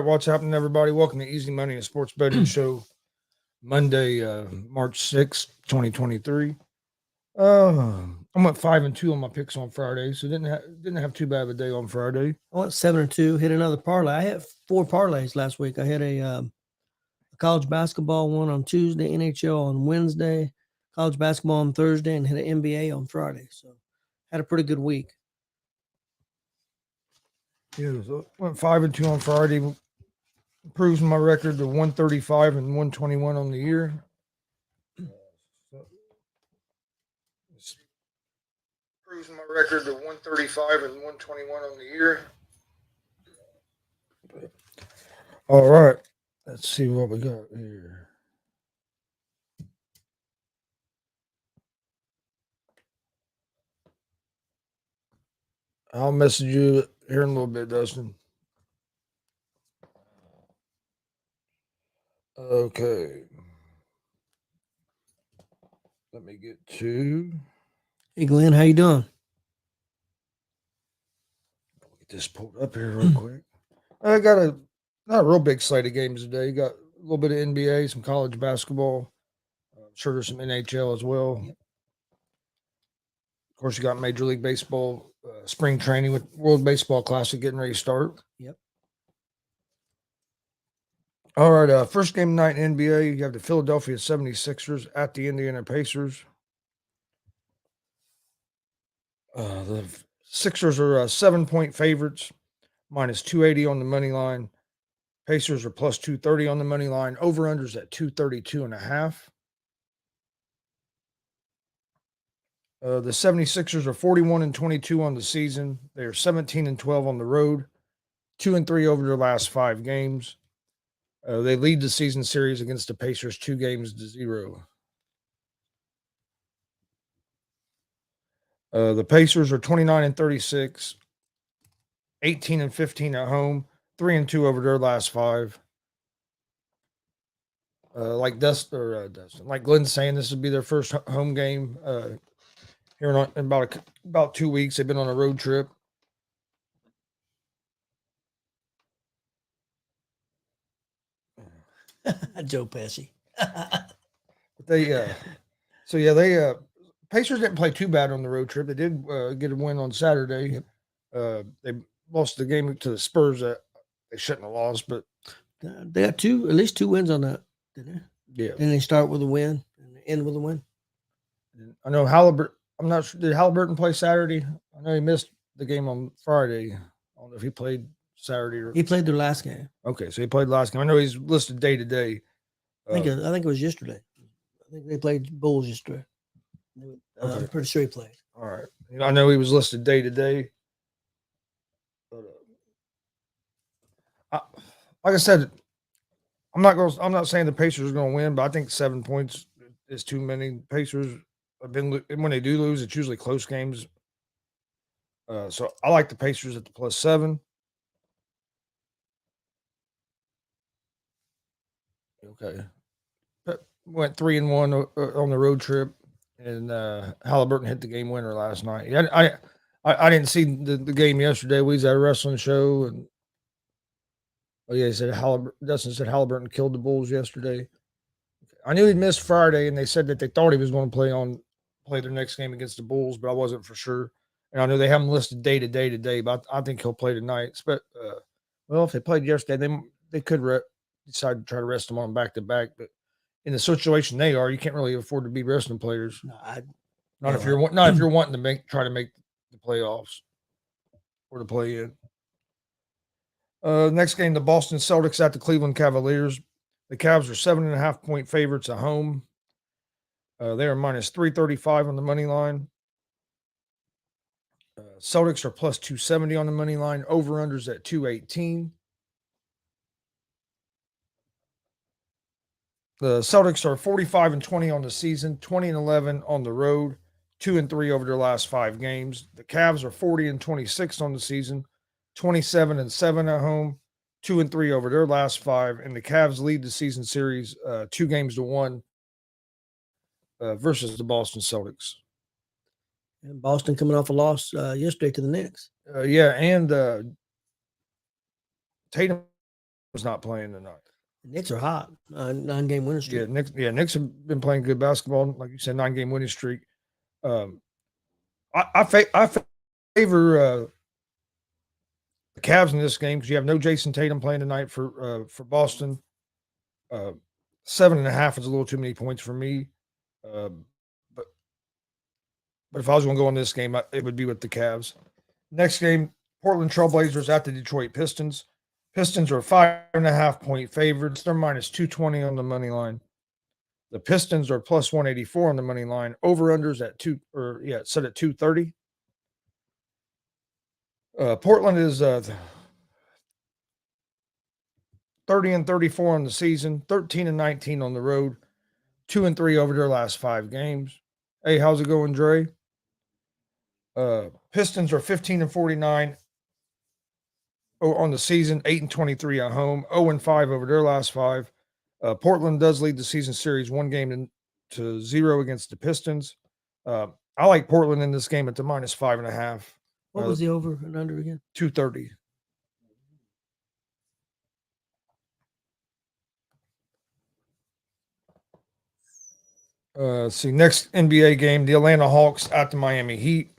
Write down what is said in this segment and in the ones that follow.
right, what's happening, everybody? Welcome to Easy Money, a sports betting show. Monday, March 6th, 2023. I went 5-2 on my picks on Friday, so didn't have too bad of a day on Friday. I went 7-2, hit another parlay. I had 4 parlays last week. I had a college basketball one on Tuesday, NHL on Wednesday, college basketball on Thursday, and hit an NBA on Friday. So had a pretty good week. Yeah, so went 5-2 on Friday. Improves my record to 135 and 121 on the year. Improves my record to 135 and 121 on the year. All right, let's see what we got here. I'll message you here in a little bit, Dustin. Okay. Let me get to. Hey, Glenn, how you doing? Get this pulled up here real quick. I got not a real big slate of games today. You got a little bit of NBA, some college basketball. I'm sure there's some NHL as well. Yep. Of course, you got Major League Baseball spring training with World Baseball Classic getting ready to start. Yep. All right, first game tonight in NBA, you have the Philadelphia 76ers at the Indiana Pacers. The Sixers are 7-point favorites, minus 280 on the money line. Pacers are plus 230 on the money line. Over-unders at 232.5. The 76ers are 41-22 on the season. They are 17-12 on the road, 2-3 over their last 5 games. They lead the season series against the Pacers 2-0. The Pacers are 29-36, 18-15 at home, 3-2 over their last 5. Like Dustin, like Glenn's saying, this would be their first home game here in about 2 weeks. They've been on a road trip. Joe Pesci. They Pacers didn't play too bad on the road trip. They did get a win on Saturday. They lost the game to the Spurs that they shouldn't have lost, but they got at least 2 wins on that, didn't they? Yeah. Then they start with a win and end with a win. I know Halliburton. I'm not sure. Did Halliburton play Saturday? I know he missed the game on Friday. I don't know if he played Saturday or he played their last game. Okay, so he played last game. I know he's listed day to day. I think it was yesterday. I think they played Bulls yesterday. Okay. I'm pretty sure he played. All right. I know he was listed day to day. But like I said, I'm not saying the Pacers are going to win, but I think 7 points is too many. Pacers have been, when they do lose, it's usually close games. So I like the Pacers at the +7. Okay. Went 3-1 on the road trip, and Halliburton hit the game winner last night. Yeah, I didn't see the game yesterday. We was at a wrestling show, and he said Dustin said Halliburton killed the Bulls yesterday. I knew he'd missed Friday, and they said that they thought he was going to play their next game against the Bulls, but I wasn't for sure. And I know they haven't listed day to day today, but I think he'll play tonight. But if they played yesterday, they could decide to try to rest them on back to back, but in the situation they are, you can't really afford to be resting players. No, if you're wanting to try to make the playoffs or to play in. Next game, the Boston Celtics at the Cleveland Cavaliers. The Cavs are 7.5-point favorites at home. They are minus 335 on the money line. Celtics are plus 270 on the money line. Over-unders at 218. The Celtics are 45-20 on the season, 20-11 on the road, 2-3 over their last 5 games. The Cavs are 40-26 on the season, 27-7 at home, 2-3 over their last 5, and the Cavs lead the season series 2-1 versus the Boston Celtics. And Boston coming off a loss yesterday to the Knicks. And Tatum not playing tonight. The Knicks are hot. 9-game winning streak. Knicks have been playing good basketball. Like you said, 9-game winning streak. I favor the Cavs in this game because you have no Jason Tatum playing tonight for Boston. 7.5 is a little too many points for me. But if I was going to go on this game, it would be with the Cavs. Next game, Portland Trailblazers at the Detroit Pistons. Pistons are 5.5-point favorites. They're minus 220 on the money line. The Pistons are plus 184 on the money line. Over-unders at set at 230. Portland is 30-34 on the season, 13-19 on the road, 2-3 over their last 5 games. Hey, how's it going, Dre? Pistons are 15-49 on the season, 8-23 at home, 0-5 over their last 5. Portland does lead the season series 1-0 against the Pistons. I like Portland in this game at the minus 5.5. What was the over and under again? 230. See, next NBA game, the Atlanta Hawks at the Miami Heat.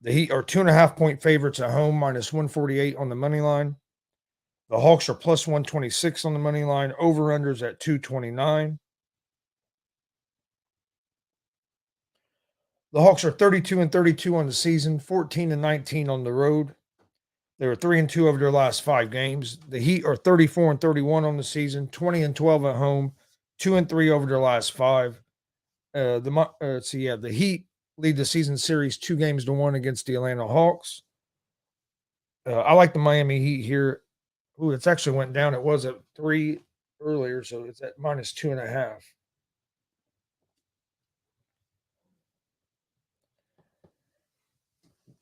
The Heat are 2.5-point favorites at home, minus 148 on the money line. The Hawks are plus 126 on the money line. Over-unders at 229. The Hawks are 32-32 on the season, 14-19 on the road. They were 3-2 over their last 5 games. The Heat are 34-31 on the season, 20-12 at home, 2-3 over their last 5. The Heat lead the season series 2-1 against the Atlanta Hawks. I like the Miami Heat here. Ooh, it's actually went down. It was at 3 earlier, so it's at minus 2.5.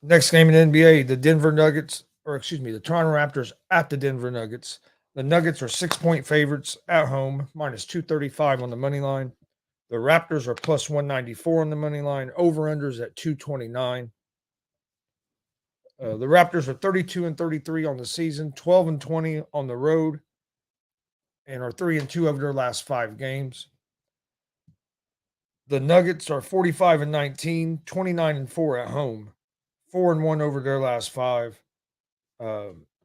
Next game in NBA, the Toronto Raptors at the Denver Nuggets. The Nuggets are 6-point favorites at home, minus 235 on the money line. The Raptors are plus 194 on the money line. Over-unders at 229. The Raptors are 32-33 on the season, 12-20 on the road, and are 3-2 over their last 5 games. The Nuggets are 45-19, 29-4 at home, 4-1 over their last 5.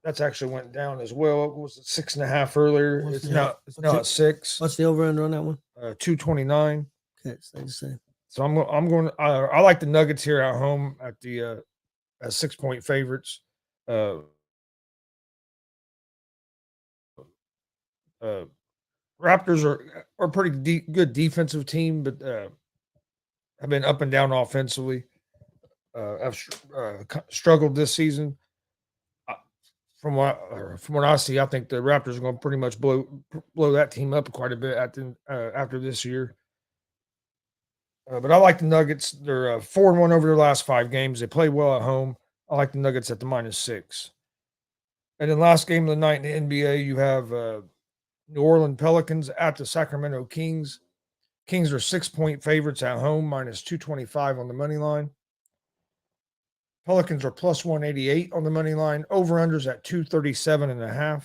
That's actually went down as well. It was at 6.5 earlier. It's now at 6. What's the over under on that one? 229. Okay, stay the same. So I'm going. I like the Nuggets here at home at the as 6-point favorites. Raptors are a pretty good defensive team, but have been up and down offensively. Have struggled this season. From what I see, I think the Raptors are going to pretty much blow that team up quite a bit after this year. But I like the Nuggets. They're 4-1 over their last 5 games. They play well at home. I like the Nuggets at the minus 6. And then last game of the night in the NBA, you have New Orleans Pelicans at the Sacramento Kings. Kings are 6-point favorites at home, minus 225 on the money line. Pelicans are plus 188 on the money line. Over-unders at 237.5.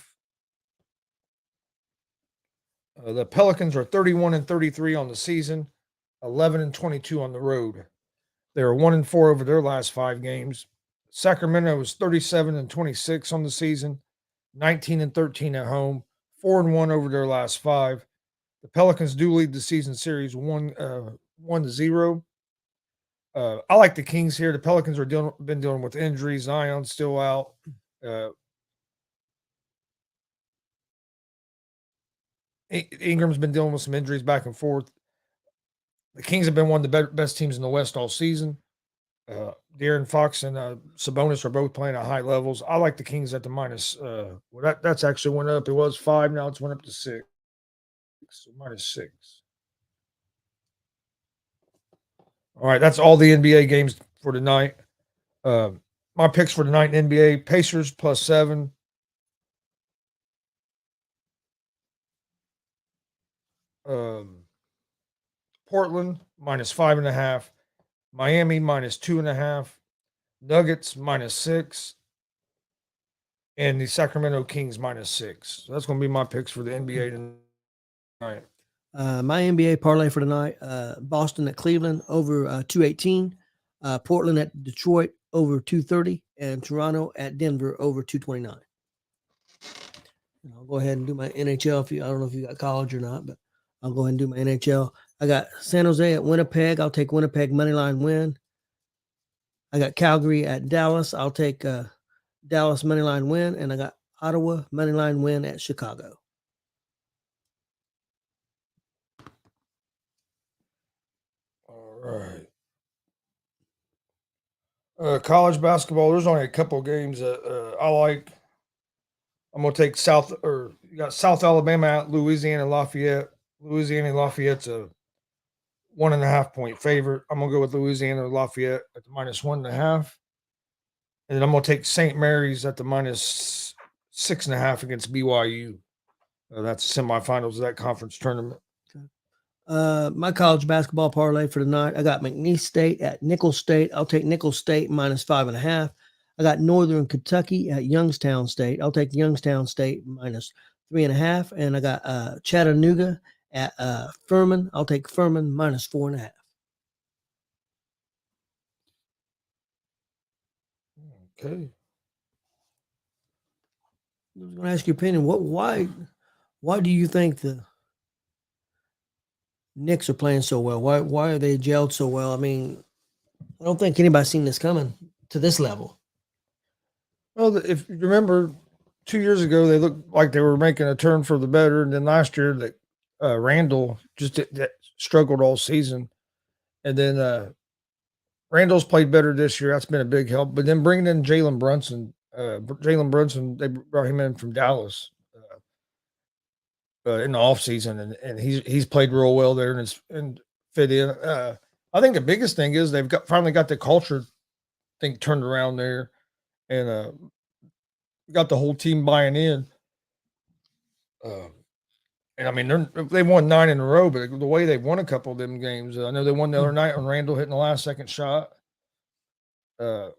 The Pelicans are 31-33 on the season, 11-22 on the road. They are 1-4 over their last 5 games. Sacramento is 37-26 on the season, 19-13 at home, 4-1 over their last 5. The Pelicans do lead the season series 1-0. I like the Kings here. The Pelicans are been dealing with injuries. Zion's still out. Ingram's been dealing with some injuries back and forth. The Kings have been one of the best teams in the West all season. De'Aaron Fox and Sabonis are both playing at high levels. I like the Kings at the minus. That's actually went up. It was 5. Now it's went up to 6. So minus 6. All right, that's all the NBA games for tonight. My picks for tonight in NBA: Pacers plus 7. Portland minus 5.5. Miami minus 2.5. Nuggets minus 6. and the Sacramento Kings -6. So that's going to be my picks for the NBA tonight. My NBA parlay for tonight: Boston at Cleveland over 218, Portland at Detroit over 230, and Toronto at Denver over 229. And I'll go ahead and do my NHL. I don't know if you got college or not, but I'll go ahead and do my NHL. I got San Jose at Winnipeg. I'll take Winnipeg moneyline win. I got Calgary at Dallas. I'll take Dallas moneyline win, and I got Ottawa moneyline win at Chicago. All right. College basketball. There's only a couple games that I like. I'm gonna take you got South Alabama at Louisiana Lafayette. Louisiana Lafayette's a 1.5 point favorite. I'm gonna go with Louisiana Lafayette at the -1.5. And then I'm gonna take St. Mary's at the -6.5 against BYU. That's the semifinals of that conference tournament. My college basketball parlay for tonight: I got McNeese State at Nicholls State. I'll take Nicholls State -5.5. I got Northern Kentucky at Youngstown State. I'll take Youngstown State -3.5. And I got Chattanooga at Furman. I'll take Furman -4.5. Okay. I was going to ask your opinion. Why do you think the Knicks are playing so well? Why are they gelled so well? I mean, I don't think anybody's seen this coming to this level. Well, if you remember, 2 years ago they looked like they were making a turn for the better, and then last year that Randall just struggled all season, and then Randall's played better this year. That's been a big help. But then bringing in Jalen Brunson, they brought him in from Dallas in the offseason, and he's played real well there and fit in. I think the biggest thing is they've finally got the culture thing turned around there, and got the whole team buying in. And I mean, they won 9 in a row, but the way they won a couple of them games, I know they won the other night on Randall hitting the last second shot. I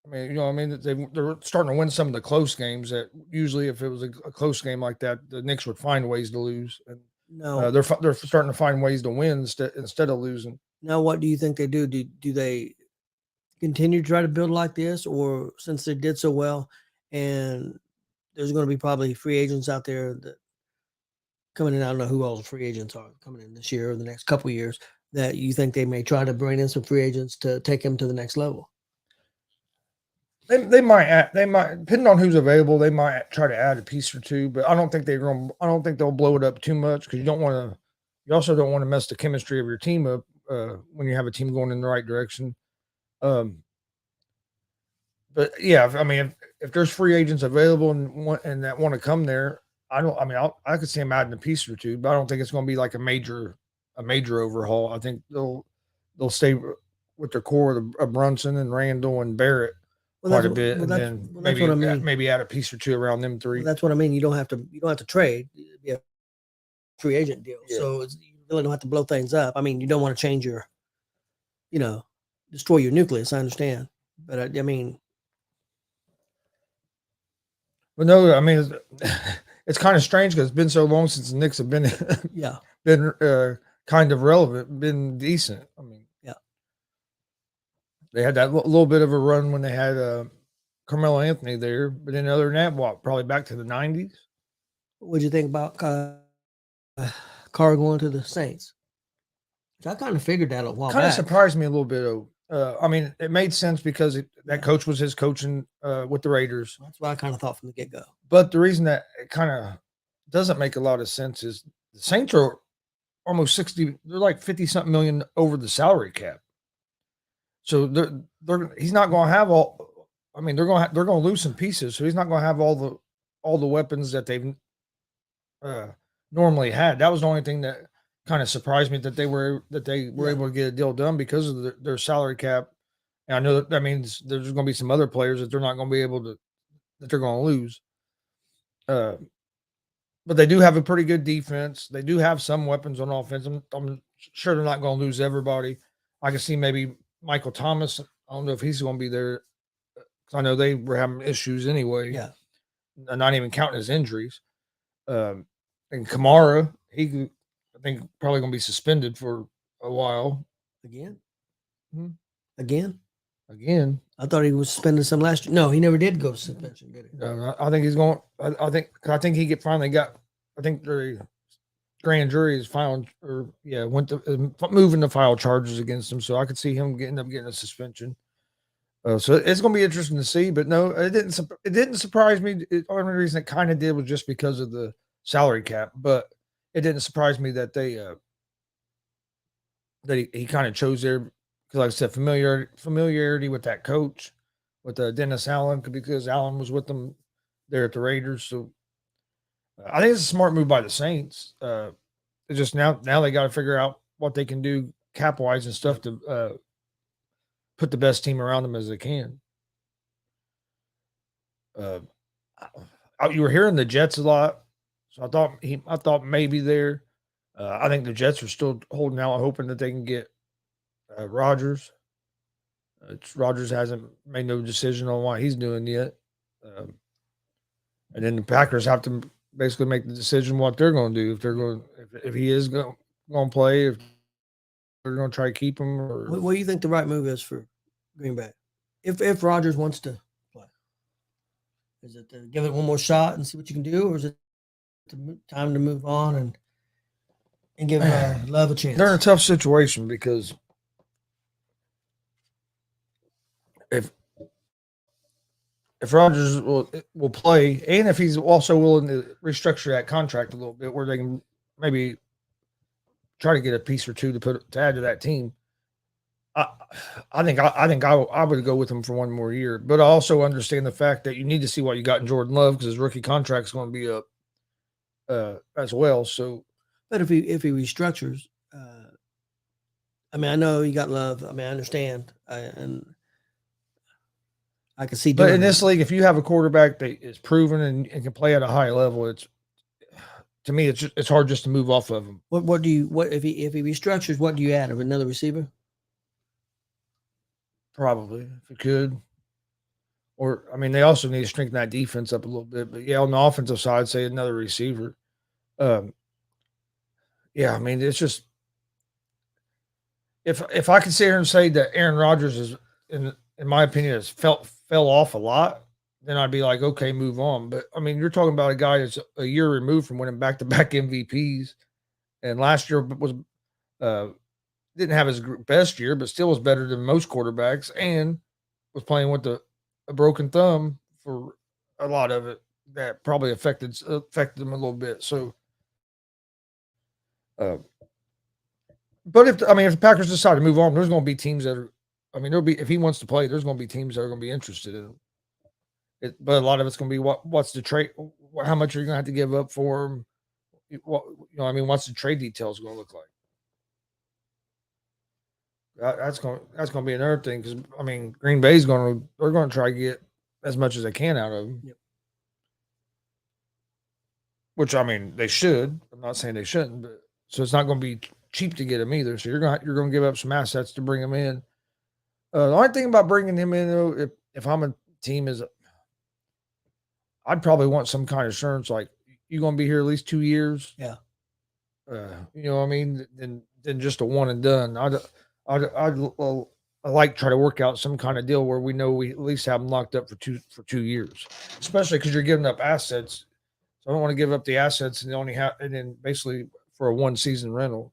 mean, you know, I mean, they're starting to win some of the close games that usually, if it was a close game like that, the Knicks would find ways to lose. And No. they're starting to find ways to win instead of losing. Now, what do you think they do? Do they continue to try to build like this, or since they did so well, and there's going to be probably free agents out there that coming in? I don't know who all the free agents are coming in this year or the next couple of years, that you think they may try to bring in some free agents to take them to the next level. They might depending on who's available. They might try to add a piece or two, but I don't think they'll blow it up too much, because you also don't want to mess the chemistry of your team up when you have a team going in the right direction. But yeah, I mean, if there's free agents available and that want to come there, I could see them adding a piece or two, but I don't think it's going to be like a major overhaul. I think they'll stay with their core of Brunson and Randall and Barrett quite a bit, and then maybe add a piece or two around them three. Well, that's what I mean. You don't have to trade. It'd be a free agent deal, so you really don't have to blow things up. I mean, you don't want to change your, destroy your nucleus. I understand, but I mean. But no, I mean, it's kind of strange because it's been so long since the Knicks have been been kind of relevant, been decent. I mean, they had that little bit of a run when they had Carmelo Anthony there, but then other than that, probably back to the 90s. What'd you think about Carr going to the Saints? I kind of figured that a while back. Kind of surprised me a little bit. I mean, it made sense because that coach was his coaching with the Raiders. That's what I kind of thought from the get-go. But the reason that it kind of doesn't make a lot of sense is the Saints are almost 60. They're like 50-something million over the salary cap. So he's not going to have all. I mean, they're going to lose some pieces. So he's not going to have all the weapons that they've normally had. That was the only thing that kind of surprised me, that they were able to get a deal done because of their salary cap. And I know that means there's going to be some other players that they're not going to be able to, that they're going to lose. But they do have a pretty good defense. They do have some weapons on offense. I'm sure they're not going to lose everybody. I can see maybe Michael Thomas. I don't know if he's going to be there I know they were having issues anyway. Yeah. Not even counting his injuries. And Kamara, I think probably going to be suspended for a while Again? Hmm. Again? again. I thought he was suspended some last year. No, he never did go suspension, did he? I think he's going. I think he finally got. I think the grand jury is found went to moving to file charges against him. So I could see him getting a suspension. So it's going to be interesting to see. But no, it didn't. It didn't surprise me. The only reason it kind of did was just because of the salary cap. But it didn't surprise me that he kind of chose there because, like I said, familiarity with that coach, with Dennis Allen, because Allen was with them there at the Raiders. So I think it's a smart move by the Saints. It's just now they got to figure out what they can do cap wise and stuff to put the best team around them as they can. You were hearing the Jets a lot, so I thought maybe there. I think the Jets are still holding out, hoping that they can get Rodgers. Rodgers hasn't made no decision on what he's doing yet, and then the Packers have to basically make the decision what they're going to do if he is going to play, if they're going to try to keep him. Or What do you think the right move is for Green Bay? If Rodgers wants to play, is it to give it one more shot and see what you can do, or is it time to move on and give Love a chance? They're in a tough situation because if Rodgers will play, and if he's also willing to restructure that contract a little bit, where they can maybe try to get a piece or two to add to that team, I think I would go with him for one more year. But I also understand the fact that you need to see what you got in Jordan Love because his rookie contract is going to be up as well. So, but if he restructures, I mean, I know you got Love. I mean, I understand, and I can see. But in this that. league, if you have a quarterback that is proven and can play at a high level, it's hard just to move off of him. What if he restructures? What do you add? Another receiver? Probably, if you could. Or I mean, they also need to strengthen that defense up a little bit. But yeah, on the offensive side, say another receiver. Yeah, I mean, it's just if I could sit here and say that Aaron Rodgers is in my opinion has fell off a lot, then I'd be like, okay, move on. But I mean, you're talking about a guy that's a year removed from winning back-to-back MVPs, and last year was didn't have his best year, but still was better than most quarterbacks, and was playing with a broken thumb for a lot of it. That probably affected him a little bit. So, but if the Packers decide to move on, there's going to be teams that are. I mean, there'll be if he wants to play, there's going to be teams that are going to be interested in him. But a lot of it's going to be what's the trade, how much are you going to have to give up for him? What's the trade details going to look like? That's going to be another thing because I mean, Green Bay's they're going to try to get as much as they can out of him. Yep. Which I mean, they should. I'm not saying they shouldn't, but so it's not going to be cheap to get him either. So you're going to give up some assets to bring him in. The only thing about bringing him in, though, if I'm a team, is I'd probably want some kind of assurance, like you're going to be here at least 2 years. Yeah. You know what I mean? Than just a one and done. I'd like try to work out some kind of deal where we know we at least have them locked up for 2 years, especially because you're giving up assets. So I don't want to give up the assets and then basically for a 1 season rental.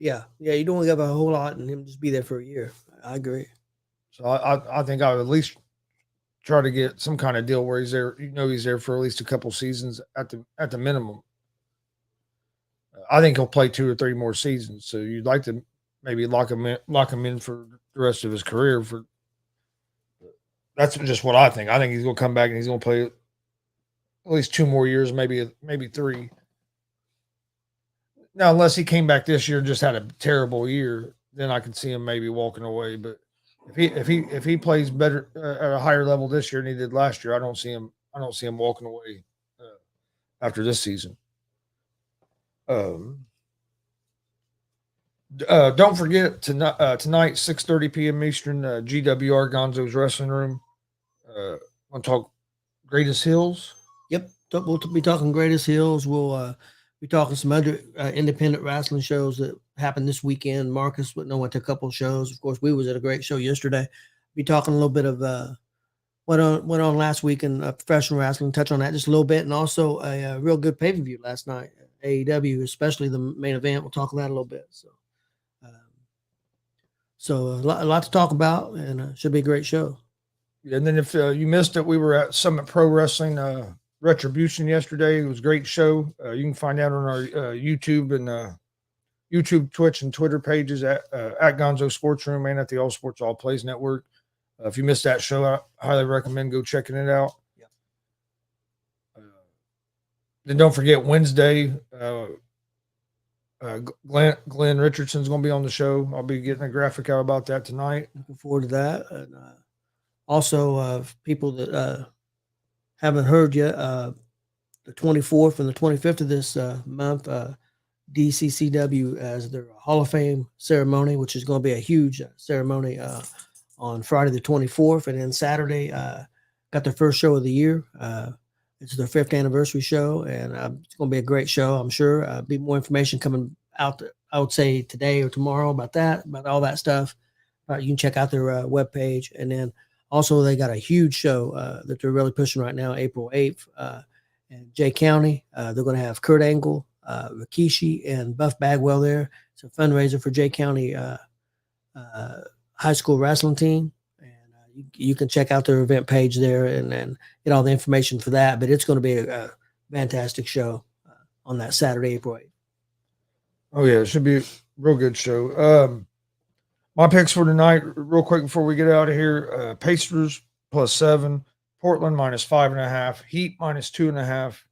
Yeah, you don't want to give a whole lot and him just be there for a year. I agree. So I think I would at least try to get some kind of deal where he's there. He's there for at least a couple seasons at the minimum. I think he'll play 2 or 3 more seasons. So you'd like to maybe lock him in for the rest of his career. That's just what I think. I think he's going to come back and he's going to play at least 2 more years, maybe 3. Now, unless he came back this year and just had a terrible year, then I could see him maybe walking away. But if he plays better at a higher level this year than he did last year, I don't see him walking away after this season. Don't forget tonight, 6:30 p.m. Eastern, GWR Gonzo's Wrestling Room. Want to talk Greatest Hills? Yep. We'll be talking Greatest Hills. We'll be talking some other independent wrestling shows that happened this weekend. Marcus went to a couple shows. Of course, we was at a great show yesterday. Be talking a little bit of what on last week in professional wrestling. Touch on that just a little bit, and also a real good pay per view last night. AEW, especially the main event. We'll talk on that a little bit. So a lot to talk about, and should be a great show. And then if you missed it, we were at Summit Pro Wrestling Retribution yesterday. It was a great show. You can find out on our YouTube and YouTube, Twitch, and Twitter pages at Gonzo Sports Room and at the All Sports All Plays Network. If you missed that show, I highly recommend go checking it out. Yep. Then don't forget Wednesday, Glenn Richardson's going to be on the show. I'll be getting a graphic out about that tonight. Looking forward to that. And also, people that haven't heard yet, the 24th and the 25th of this month, DCCW as their Hall of Fame ceremony, which is going to be a huge ceremony on Friday the 24th. And then Saturday, got their first show of the year. It's their 5th anniversary show, and it's going to be a great show, I'm sure. Be more information coming out, I would say, today or tomorrow about all that stuff. You can check out their webpage. And then also they got a huge show that they're really pushing right now, April 8th, in Jay County. They're going to have Kurt Angle, Rikishi, and Buff Bagwell there. It's a fundraiser for Jay County high school wrestling team. You can check out their event page there and get all the information for that. But it's going to be a fantastic show on that Saturday, April 8th. Oh, yeah. It should be a real good show. My picks for tonight, real quick before we get out of here, Pacers +7, Portland -5.5, Heat -2.5,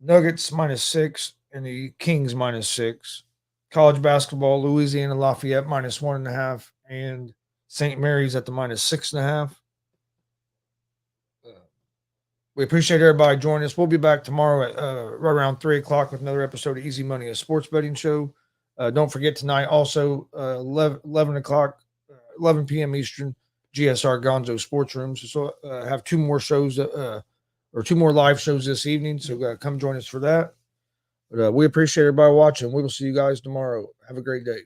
Nuggets -6, and the Kings -6. College basketball, Louisiana Lafayette -1.5, and St. Mary's at the -6.5. We appreciate everybody joining us. We'll be back tomorrow at right around 3 o'clock with another episode of Easy Money, a sports betting show. Don't forget tonight also 11 o'clock, 11 p.m. Eastern, GSR Gonzo Sports Rooms. So have two more shows or two more live shows this evening. So come join us for that. But we appreciate everybody watching. We will see you guys tomorrow. Have a great day.